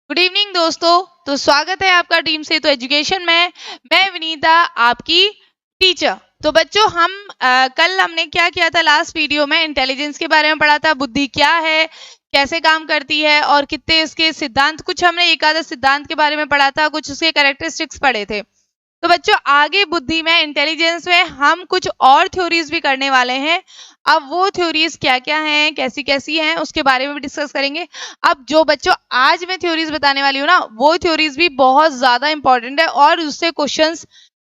Good evening दोस्तों। तो स्वागत है आपका टीम से तो एजुकेशन में। मैं विनीता आपकी टीचर। तो बच्चों कल हमने क्या किया था, लास्ट वीडियो में इंटेलिजेंस के बारे में पढ़ा था। बुद्धि क्या है, कैसे काम करती है और कितने इसके सिद्धांत, कुछ हमने एक आधा सिद्धांत के बारे में पढ़ा था, कुछ उसके कैरेक्टरिस्टिक्स पढ़े थे। तो बच्चों आगे बुद्धि में, इंटेलिजेंस में हम कुछ और थ्योरीज भी करने वाले हैं। अब वो थ्योरीज क्या क्या हैं, कैसी कैसी हैं, उसके बारे में भी डिस्कस करेंगे। अब जो बच्चों आज मैं थ्योरीज बताने वाली हूँ ना, वो थ्योरीज भी बहुत ज्यादा इंपॉर्टेंट है और उससे क्वेश्चंस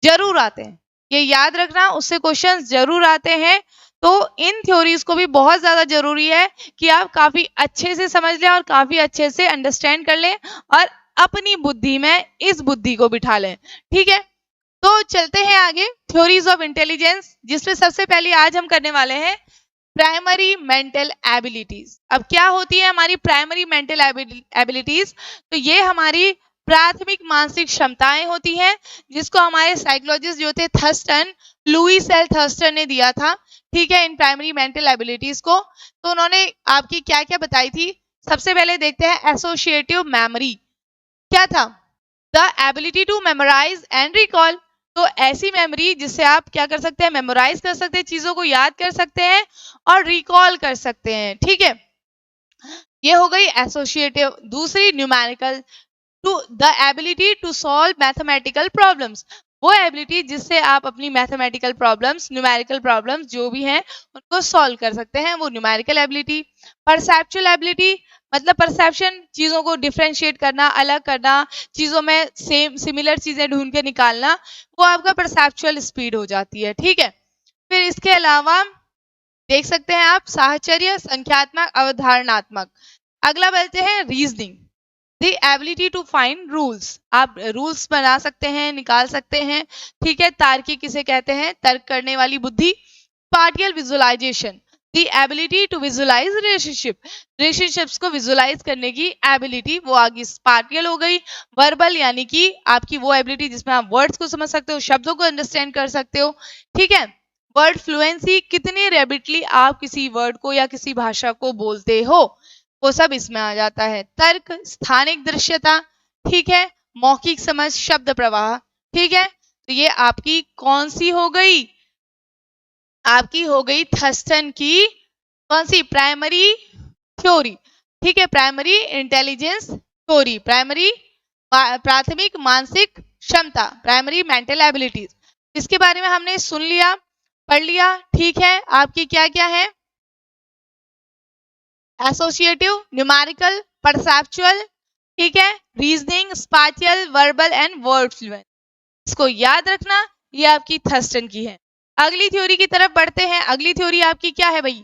जरूर आते हैं। ये याद रखना, उससे क्वेश्चंस जरूर आते हैं। तो इन थ्योरीज को भी बहुत ज्यादा जरूरी है कि आप काफी अच्छे से समझ लें और काफी अच्छे से अंडरस्टैंड कर लें और अपनी बुद्धि में इस बुद्धि को बिठा लें। ठीक है, तो चलते हैं आगे। थ्योरीज ऑफ इंटेलिजेंस, जिसमें सबसे पहले आज हम करने वाले हैं प्राइमरी मेंटल एबिलिटीज। अब क्या होती है हमारी प्राइमरी मेंटल एबिलिटीज? तो ये हमारी प्राथमिक मानसिक क्षमताएं होती हैं, जिसको हमारे साइकोलॉजिस्ट जो थे थर्स्टन, लुईस एल थर्स्टन ने दिया था। ठीक है, इन प्राइमरी मेंटल एबिलिटीज को। तो उन्होंने आपकी क्या क्या बताई थी? सबसे पहले देखते हैं एसोसिएटिव मेमोरी। क्या था? The ability to memorise and recall. तो ऐसी मेमोरी जिससे आप क्या कर सकते हैं, मेमोराइज कर सकते हैं, चीजों को याद कर सकते हैं और रिकॉल कर सकते हैं। ठीक है, ये हो गई एसोसिएटिव। दूसरी numerical, to the ability to solve mathematical problems. वो एबिलिटी जिससे आप अपनी मैथमेटिकल प्रॉब्लम्स, न्यूमेरिकल प्रॉब्लम्स जो भी हैं उनको सॉल्व कर सकते हैं, वो न्यूमेरिकल एबिलिटी। परसेप्चुअल एबिलिटी, मतलब परसेप्शन, चीजों को डिफरेंशिएट करना, अलग करना, चीजों में सेम सिमिलर चीजें ढूंढ के निकालना, वो आपका परसेप्चुअल स्पीड हो जाती है। ठीक है, फिर इसके अलावा देख सकते हैं आप साहचर्य, संख्यात्मक, अवधारणात्मक। अगला बोलते हैं reasoning, the ability to find rules. आप रूल्स बना सकते हैं, निकाल सकते हैं। ठीक है, तार्किक किसे कहते हैं? तर्क करने वाली बुद्धि। Spatial visualisation, the ability to visualise relationships को विजुअलाइज करने की एबिलिटी, वो आगे स्पाटियल हो गई। वर्बल, यानी कि आपकी वो एबिलिटी जिसमें आप वर्ड्स को समझ सकते हो, शब्दों को अंडरस्टैंड कर सकते हो। ठीक है, वर्ड फ्लुएंसी, कितनी रैपिडली आप किसी वर्ड को या किसी भाषा को बोलते हो, वो सब इसमें आ जाता है। तर्क, स्थानिक दृश्यता, ठीक है, मौखिक समझ, शब्द प्रवाह। ठीक है, तो ये आपकी कौन सी हो गई? आपकी हो गई थर्स्टन की कौन सी? Primary theory. ठीक है, प्राइमरी इंटेलिजेंस थ्योरी, प्राइमरी प्राथमिक मानसिक क्षमता, प्राइमरी मेंटल एबिलिटीज। इसके बारे में हमने सुन लिया, पढ़ लिया। ठीक है, आपकी क्या क्या है? एसोसिएटिव, न्यूमेरिकल, परसेप्चुअल, ठीक है, reasoning, spatial, verbal and word fluent. इसको याद रखना, ये आपकी थर्स्टन की है। अगली थ्योरी की तरफ बढ़ते हैं। अगली थ्योरी आपकी क्या है भाई?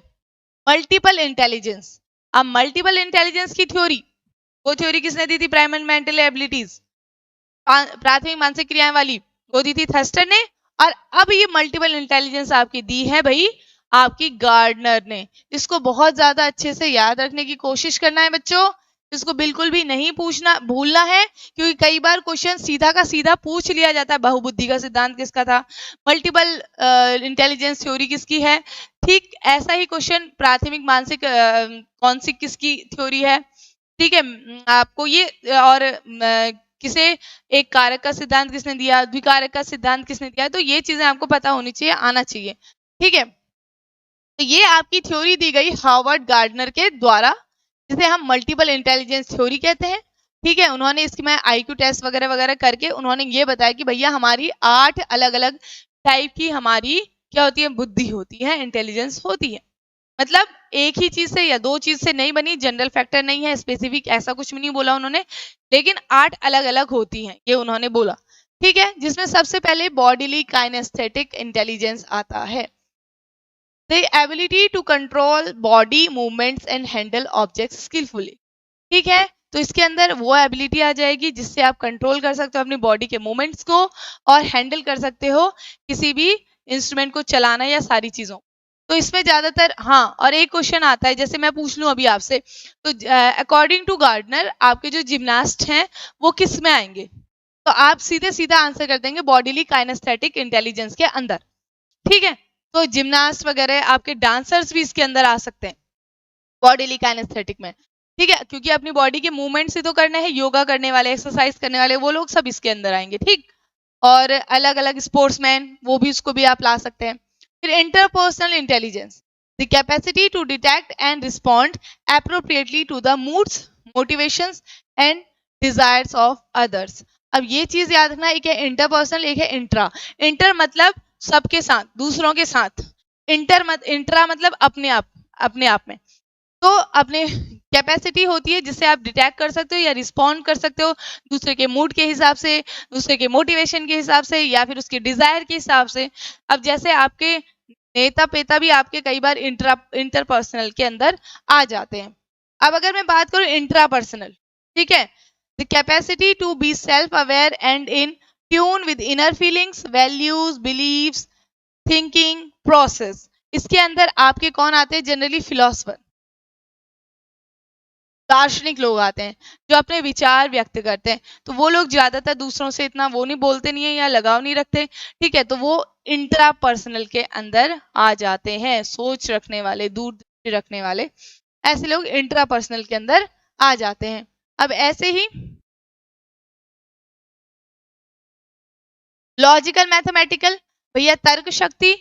Multiple intelligence. अब मल्टीपल इंटेलिजेंस की थ्योरी, वो थ्योरी किसने दी थी? प्राइमरी मेंटल एबिलिटीज, प्राथमिक मानसिक क्रियाएं वाली, वो दी थी थर्स्टन ने। और अब ये मल्टीपल इंटेलिजेंस आपकी दी है भाई आपकी गार्डनर ने। इसको बहुत ज्यादा अच्छे से याद रखने की कोशिश करना है बच्चों, इसको बिल्कुल भी नहीं भूलना है, क्योंकि कई बार क्वेश्चन सीधा का सीधा पूछ लिया जाता है, बहुबुद्धि का सिद्धांत किसका था, मल्टीपल इंटेलिजेंस थ्योरी किसकी है। ठीक ऐसा ही क्वेश्चन प्राथमिक मानसिक कौन सी किसकी थ्योरी है। ठीक है, आपको ये और किसे एक कारक का सिद्धांत किसने दिया, द्विकारक का सिद्धांत किसने दिया, तो ये चीजें आपको पता होनी चाहिए, आना चाहिए। ठीक है, तो ये आपकी थ्योरी दी गई हार्वर्ड गार्डनर के द्वारा, जिसे हम मल्टीपल इंटेलिजेंस थ्योरी कहते हैं। ठीक है, उन्होंने इसकी मैं आईक्यू टेस्ट वगैरह वगैरह करके उन्होंने ये बताया कि भैया हमारी 8 अलग अलग टाइप की हमारी क्या होती है, बुद्धि होती है, इंटेलिजेंस होती है। मतलब एक ही चीज से या दो चीज से नहीं बनी, जनरल फैक्टर नहीं है, स्पेसिफिक ऐसा कुछ भी नहीं बोला उन्होंने, लेकिन 8 अलग अलग होती हैं, ये उन्होंने बोला। ठीक है, जिसमें सबसे पहले बॉडीली काइनेस्थेटिक इंटेलिजेंस आता है, the ability to control body movements and handle objects skilfully. ठीक है, तो इसके अंदर वो एबिलिटी आ जाएगी जिससे आप कंट्रोल कर सकते हो अपनी बॉडी के मूवमेंट्स को और हैंडल कर सकते हो किसी भी इंस्ट्रूमेंट को चलाना या सारी चीजों। तो इसमें ज्यादातर, हाँ, और एक क्वेश्चन आता है, जैसे मैं पूछ लूं अभी आपसे, तो अकॉर्डिंग टू गार्डनर आपके जो जिम्नास्ट हैं वो किस में आएंगे? तो आप सीधे सीधा आंसर कर देंगे बॉडीली काइनेस्थेटिक इंटेलिजेंस के अंदर। ठीक है, तो जिम्नास्ट वगैरह आपके डांसर्स भी इसके अंदर आ सकते हैं बॉडीली काइनेस्थेटिक में। ठीक है, क्योंकि अपनी बॉडी के मूवमेंट से तो करना है, योगा करने वाले, एक्सरसाइज करने वाले, वो लोग सब इसके अंदर आएंगे, ठीक। और अलग अलग स्पोर्ट्समैन, वो भी उसको भी आप ला सकते हैं। फिर interpersonal intelligence, the capacity to detect and respond appropriately to the moods, motivations and desires of others. अब ये चीज याद रखना, एक है इंटरपर्सनल, एक है इंट्रा। इंटर मतलब सबके साथ, दूसरों के साथ। इंट्रा मतलब अपने आप में। तो अपने कैपेसिटी होती है जिससे आप डिटेक्ट कर सकते हो या रिस्पॉन्ड कर सकते हो दूसरे के मूड के हिसाब से, दूसरे के मोटिवेशन के हिसाब से, या फिर उसके डिजायर के हिसाब से। अब जैसे आपके नेता पेता भी आपके कई बार इंटरपर्सनल के अंदर आ जाते हैं। अब अगर मैं बात करूं इंट्रापर्सनल, ठीक है, the capacity to be self aware and in tune with inner feelings, values, believes, thinking process. इसके अंदर आपके कौन आते हैं? जनरली फिलोसफर, दार्शनिक लोग आते हैं जो अपने विचार व्यक्त करते हैं। तो वो लोग ज्यादातर दूसरों से इतना वो नहीं बोलते नहीं है या लगाव नहीं रखते, ठीक है, तो वो इंट्रा पर्सनल के अंदर आ जाते हैं। सोच रखने वाले, दूरदृष्टि रखने वाले, ऐसे लोग इंट्रा पर्सनल के अंदर आ जाते हैं। अब ऐसे ही लॉजिकल मैथमेटिकल, भैया तर्क शक्ति,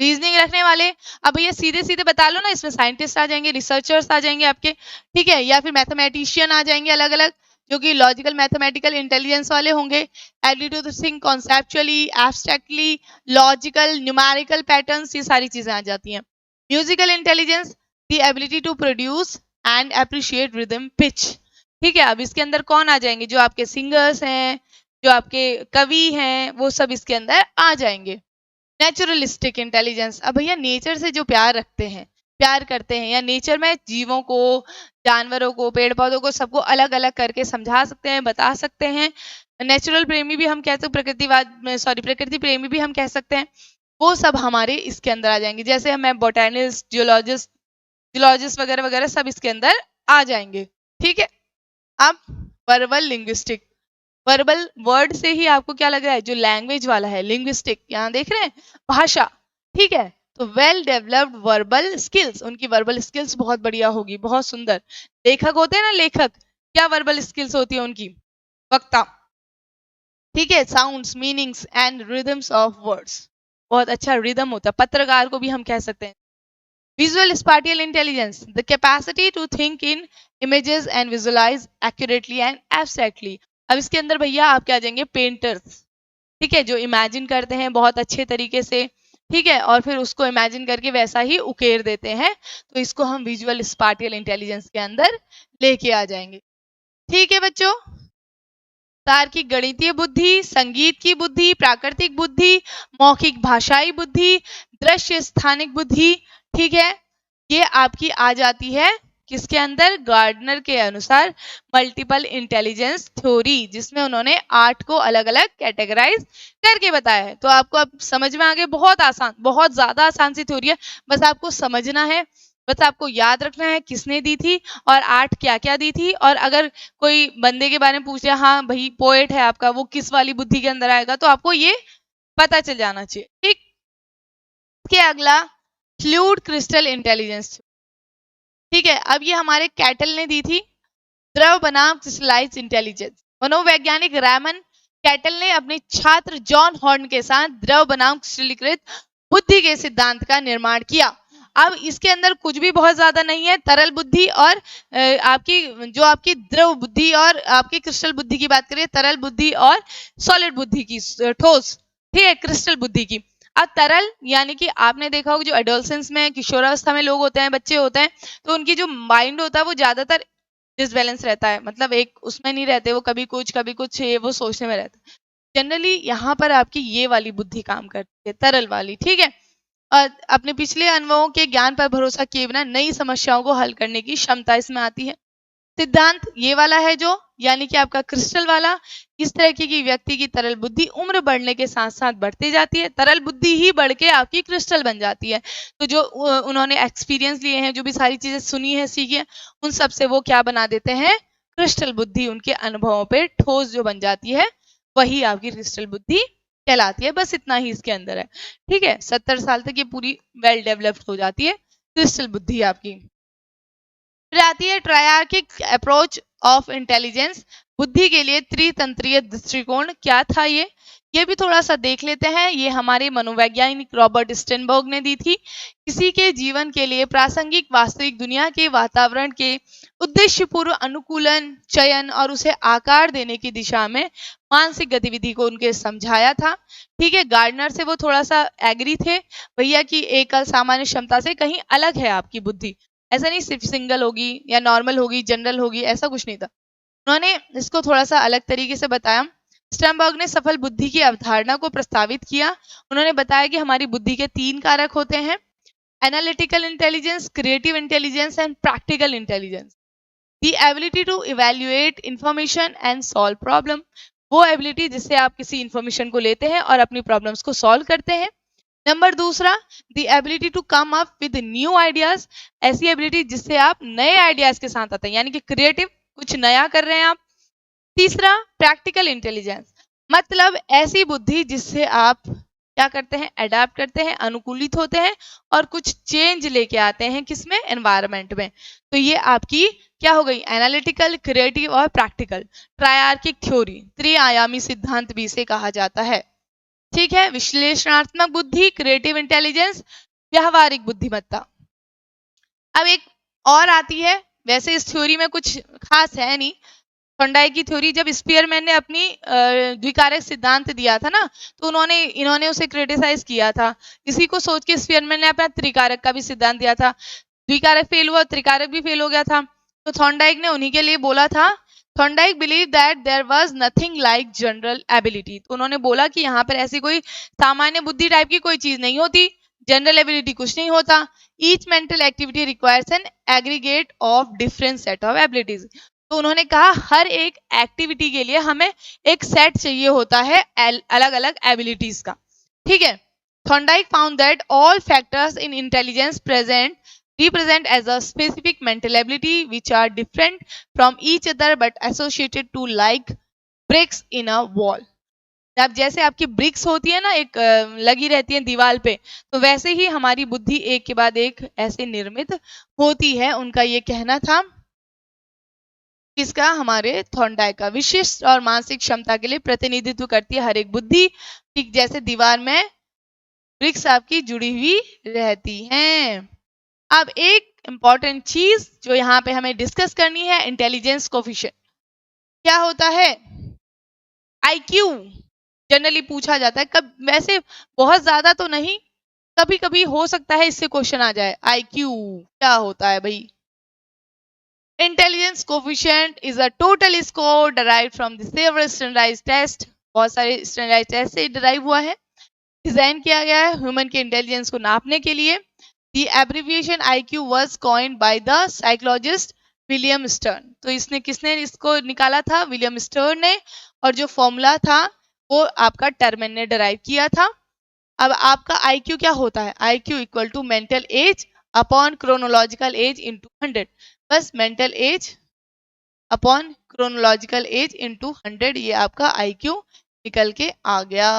रीजनिंग रखने वाले। अब भैया सीधे सीधे बता लो ना, इसमें साइंटिस्ट आ जाएंगे, रिसर्चर्स आ जाएंगे आपके, ठीक है, या फिर मैथमेटिशियन आ जाएंगे अलग अलग, जो कि लॉजिकल मैथमेटिकल इंटेलिजेंस वाले होंगे। Ability to think conceptually, abstractly, logical, numerical patterns, ये सारी चीजें आ जाती हैं। Musical intelligence, the ability to produce and appreciate rhythm, pitch, ठीक है। अब इसके अंदर कौन आ जाएंगे? जो आपके सिंगर्स हैं, जो आपके कवि हैं, वो सब इसके अंदर आ जाएंगे। नेचुरलिस्टिक इंटेलिजेंस, अब भैया नेचर से जो प्यार रखते हैं, प्यार करते हैं, या नेचर में जीवों को, जानवरों को, पेड़ पौधों को, सबको अलग अलग करके समझा सकते हैं, बता सकते हैं। नेचुरल प्रेमी भी हम कहते हैं, प्रकृति प्रेमी भी हम कह सकते हैं। वो सब हमारे इसके अंदर आ जाएंगे। जैसे हमें बोटेनिस्ट, जियोलॉजिस्ट वगैरह वगैरह सब इसके अंदर आ जाएंगे, ठीक है। अब वर्बल लिंग्विस्टिक, वर्बल वर्ड से ही आपको क्या लग रहा है? जो लैंग्वेज वाला है, लिंग्विस्टिक, यहाँ देख रहे हैं, भाषा, ठीक है। तो वेल डेवलप्ड वर्बल स्किल्स, उनकी वर्बल स्किल्स बहुत बढ़िया होगी, बहुत सुंदर। लेखक होते हैं ना, लेखक, क्या वर्बल स्किल्स होती है उनकी? वक्ता, ठीक है। Sounds, meanings and rhythms of words, बहुत अच्छा रिदम होता है। पत्रकार को भी हम कह सकते हैं। Visual spatial intelligence, the capacity to think in images and visualise accurately and abstractly. अब इसके अंदर भैया आप क्या जाएंगे? पेंटर्स, ठीक है, जो इमेजिन करते हैं बहुत अच्छे तरीके से, ठीक है, और फिर उसको इमेजिन करके वैसा ही उकेर देते हैं। तो इसको हम विजुअल स्पाटियल इंटेलिजेंस के अंदर लेके आ जाएंगे, ठीक है बच्चों। तार्किक गणितीय बुद्धि, संगीत की बुद्धि, प्राकृतिक बुद्धि, मौखिक भाषाई बुद्धि, दृश्य स्थानिक बुद्धि, ठीक है, ये आपकी आ जाती है किसके अंदर? गार्डनर के अनुसार मल्टीपल इंटेलिजेंस थ्योरी, जिसमें उन्होंने 8 को अलग अलग कैटेगराइज करके बताया है। तो आपको अब समझ में आ गए, बहुत आसान, बहुत ज्यादा आसान सी थ्योरी है, बस आपको समझना है, बस आपको याद रखना है किसने दी थी और 8 क्या क्या दी थी। और अगर कोई बंदे के बारे में पूछ रहा, हाँ भाई पोएट है आपका, वो किस वाली बुद्धि के अंदर आएगा, तो आपको ये पता चल जाना चाहिए, ठीक। इसके अगला फ्लूइड क्रिस्टल इंटेलिजेंस, ठीक है। अब ये हमारे कैटल ने दी थी, द्रव बनाम क्रिस्टलाइज्ड इंटेलिजेंस। मनोवैज्ञानिक रैमन कैटल ने अपने छात्र जॉन हॉर्न के साथ द्रव बनाम क्रिस्टलीकृत बुद्धि के सिद्धांत का निर्माण किया। अब इसके अंदर कुछ भी बहुत ज्यादा नहीं है, तरल बुद्धि और आपकी द्रव बुद्धि और आपकी क्रिस्टल बुद्धि की बात करें, तरल बुद्धि और सॉलिड बुद्धि की, ठोस, ठीक है, क्रिस्टल बुद्धि की। अब तरल यानी कि आपने देखा होगा जो एडोलसेंस में, किशोरावस्था में लोग होते हैं, बच्चे होते हैं, तो उनकी जो माइंड होता है वो ज्यादातर डिसबैलेंस रहता है, मतलब एक उसमें नहीं रहते, वो कभी कुछ ये वो सोचने में रहते। जनरली यहाँ पर आपकी ये वाली बुद्धि काम करती है, तरल वाली, ठीक है। और अपने पिछले अनुभवों के ज्ञान पर भरोसा किए बिना नई समस्याओं को हल करने की क्षमता इसमें आती है। सिद्धांत ये वाला है जो, यानी कि आपका क्रिस्टल वाला, इस तरह की व्यक्ति की तरल बुद्धि उम्र बढ़ने के साथ साथ बढ़ती जाती है, तरल बुद्धि ही बढ़ के आपकी क्रिस्टल बन जाती है। तो जो उन्होंने एक्सपीरियंस लिए हैं, जो भी सारी चीजें सुनी है, सीखी है, उन सब से वो क्या बना देते हैं? क्रिस्टल बुद्धि, उनके अनुभवों पे ठोस जो बन जाती है, वही आपकी क्रिस्टल बुद्धि कहलाती है। बस इतना ही इसके अंदर है, ठीक है। 70 साल तक ये पूरी वेल डेवलप्ड हो जाती है क्रिस्टल बुद्धि आपकी। फिर आती है ट्रायर्किक अप्रोच ऑफ इंटेलिजेंस, बुद्धि के लिए त्रितंत्रीय दृष्टिकोण क्या था ये भी थोड़ा सा देख लेते हैं। ये हमारे मनोवैज्ञानिक रॉबर्ट स्टेनबर्ग ने दी थी। किसी के जीवन के लिए प्रासंगिक वास्तविक दुनिया के वातावरण के उद्देश्यपूर्व अनुकूलन, चयन और उसे आकार देने की दिशा में मानसिक गतिविधि को उनके समझाया था। ठीक है, गार्डनर से वो थोड़ा सा एग्री थे, भैया की एकल सामान्य क्षमता से कहीं अलग है आपकी बुद्धि, ऐसा नहीं सिर्फ सिंगल होगी या नॉर्मल होगी, जनरल होगी, ऐसा कुछ नहीं था। उन्होंने इसको थोड़ा सा अलग तरीके से बताया। स्टर्नबर्ग ने सफल बुद्धि की अवधारणा को प्रस्तावित किया। उन्होंने बताया कि हमारी बुद्धि के 3 कारक होते हैं, analytical intelligence, creative intelligence and practical intelligence. The ability to evaluate information and solve problem, वो एबिलिटी जिससे आप किसी इंफॉर्मेशन को लेते हैं और अपनी प्रॉब्लम्स को सॉल्व करते हैं। नंबर दूसरा, the ability to come up with new ideas, ऐसी एबिलिटी जिससे आप नए आइडियाज के साथ आते हैं, यानी कि क्रिएटिव, कुछ नया कर रहे हैं आप। तीसरा, प्रैक्टिकल इंटेलिजेंस, मतलब ऐसी बुद्धि जिससे आप क्या करते हैं, अडेप्ट करते हैं, अनुकूलित होते हैं और कुछ चेंज लेके आते हैं, किसमें, एनवायरनमेंट में। तो ये आपकी क्या हो गई, एनालिटिकल, क्रिएटिव और प्रैक्टिकल। ट्रायर्किक थ्योरी, त्रिआयामी सिद्धांत भी इसे कहा जाता है। ठीक है, विश्लेषणात्मक बुद्धि, क्रिएटिव इंटेलिजेंस, व्यावहारिक बुद्धिमत्ता। अब एक और आती है, वैसे इस थ्योरी में कुछ खास है नहीं, थॉर्नडाइक की थ्योरी। जब स्पीयरमैन ने अपनी द्विकारक सिद्धांत दिया था ना, तो इन्होंने उसे क्रिटिसाइज किया था। इसी को सोच के स्पीयरमैन ने अपना त्रिकारक का भी सिद्धांत दिया था। द्विकारक फेल हुआ, त्रिकारक भी फेल हो गया था, तो थॉर्नडाइक ने उन्हीं के लिए बोला था। Thorndike believe that there was nothing like general ability, तो उन्होंने बोला कि यहाँ पर ऐसी कोई सामान्य बुद्धि टाइप की कोई चीज नहीं होती, जनरल एबिलिटी कुछ नहीं होता। Each mental activity requires an aggregate of different set of abilities, तो उन्होंने कहा हर एक एक्टिविटी के लिए हमें एक सेट चाहिए होता है अलग अलग एबिलिटीज का। ठीक है, Thorndike found that all factors in intelligence present represent as a specific mental ability which are different from each other but associated to like bricks in a wall। अब जैसे आपकी ब्रिक्स होती है ना, एक लगी रहती है दीवार पे, तो वैसे ही हमारी बुद्धि एक के बाद एक ऐसे निर्मित होती है। उनका ये कहना था, किसका, हमारे थॉर्नडाइक का। विशिष्ट और मानसिक क्षमता के लिए प्रतिनिधित्व करती है हर एक बुद्धि, ठीक जैसे दीवार में ब्रिक्स आपकी जुड़ी हुई रहती हैं। अब एक इंपॉर्टेंट चीज जो यहाँ पे हमें डिस्कस करनी है, इंटेलिजेंस कोफिशिएंट क्या होता है। आईक्यू जनरली पूछा जाता है, कब वैसे बहुत ज्यादा तो नहीं, कभी कभी हो सकता है इससे क्वेश्चन आ जाए, आईक्यू क्या होता है भाई। Intelligence coefficient is a total score derived from the several standardized test, बहुत सारे स्टैंडर्डाइज्ड टेस्ट से डिराइव हुआ है, डिजाइन किया गया है ह्यूमन के इंटेलिजेंस को नापने के लिए। The abbreviation IQ was coined by the psychologist William stern, तो किसने इसको निकाला था, विलियम स्टर्न ने, और जो फॉर्मूला था वो आपका टर्मन ने डिराइव किया था। अब आपका IQ क्या होता है, IQ equal to mental age upon chronological age into 100, बस mental age upon chronological age into 100, ये आपका IQ निकल के आ गया।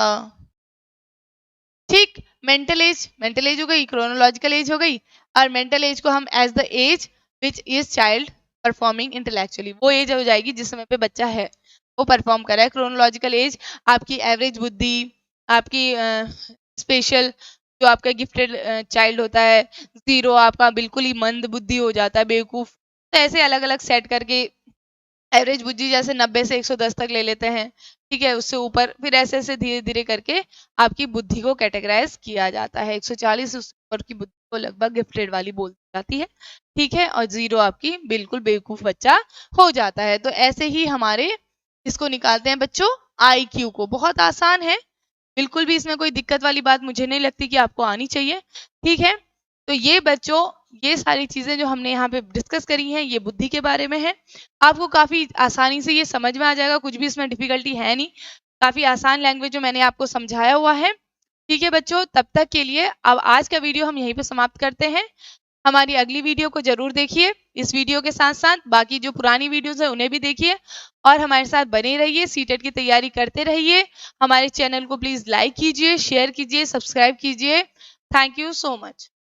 ठीक, मेंटल एज हो गई, क्रोनोलॉजिकल एज हो गई, और मेंटल एज को हम age the age which is child performing intellectually, वो एज हो जाएगी जिस समय पे बच्चा है वो परफॉर्म कर रहा है। क्रोनोलॉजिकल एज आपकी एवरेज बुद्धि, आपकी स्पेशल जो आपका गिफ्टेड चाइल्ड होता है, 0 आपका बिल्कुल ही मंद बुद्धि हो जाता है, बेवकूफ। तो ऐसे अलग अलग सेट करके एवरेज बुद्धि जैसे 90 से 110 तक ले लेते हैं, ठीक है, उससे ऊपर फिर ऐसे ऐसे धीरे धीरे करके आपकी बुद्धि को कैटेगराइज किया जाता है। 140 से ऊपर की बुद्धि को लगभग गिफ्टेड वाली बोली जाती है, ठीक है, और 0 आपकी बिल्कुल बेवकूफ बच्चा हो जाता है। तो ऐसे ही हमारे इसको निकालते हैं बच्चों, IQ को। बहुत आसान है, बिल्कुल भी इसमें कोई दिक्कत वाली बात मुझे नहीं लगती कि आपको आनी चाहिए, ठीक है। तो ये बच्चों, ये सारी चीजें जो हमने यहाँ पे डिस्कस करी हैं, ये बुद्धि के बारे में है। आपको काफी आसानी से ये समझ में आ जाएगा, कुछ भी इसमें डिफिकल्टी है नहीं, काफी आसान लैंग्वेज जो मैंने आपको समझाया हुआ है, ठीक है बच्चों। तब तक के लिए अब आज का वीडियो हम यहीं पे समाप्त करते हैं। हमारी अगली वीडियो को जरूर देखिए, इस वीडियो के साथ साथ बाकी जो पुरानी वीडियोस है उन्हें भी देखिए, और हमारे साथ बने रहिए, सीटेट की तैयारी करते रहिए। हमारे चैनल को प्लीज लाइक कीजिए, शेयर कीजिए, सब्सक्राइब कीजिए। Thank you so much.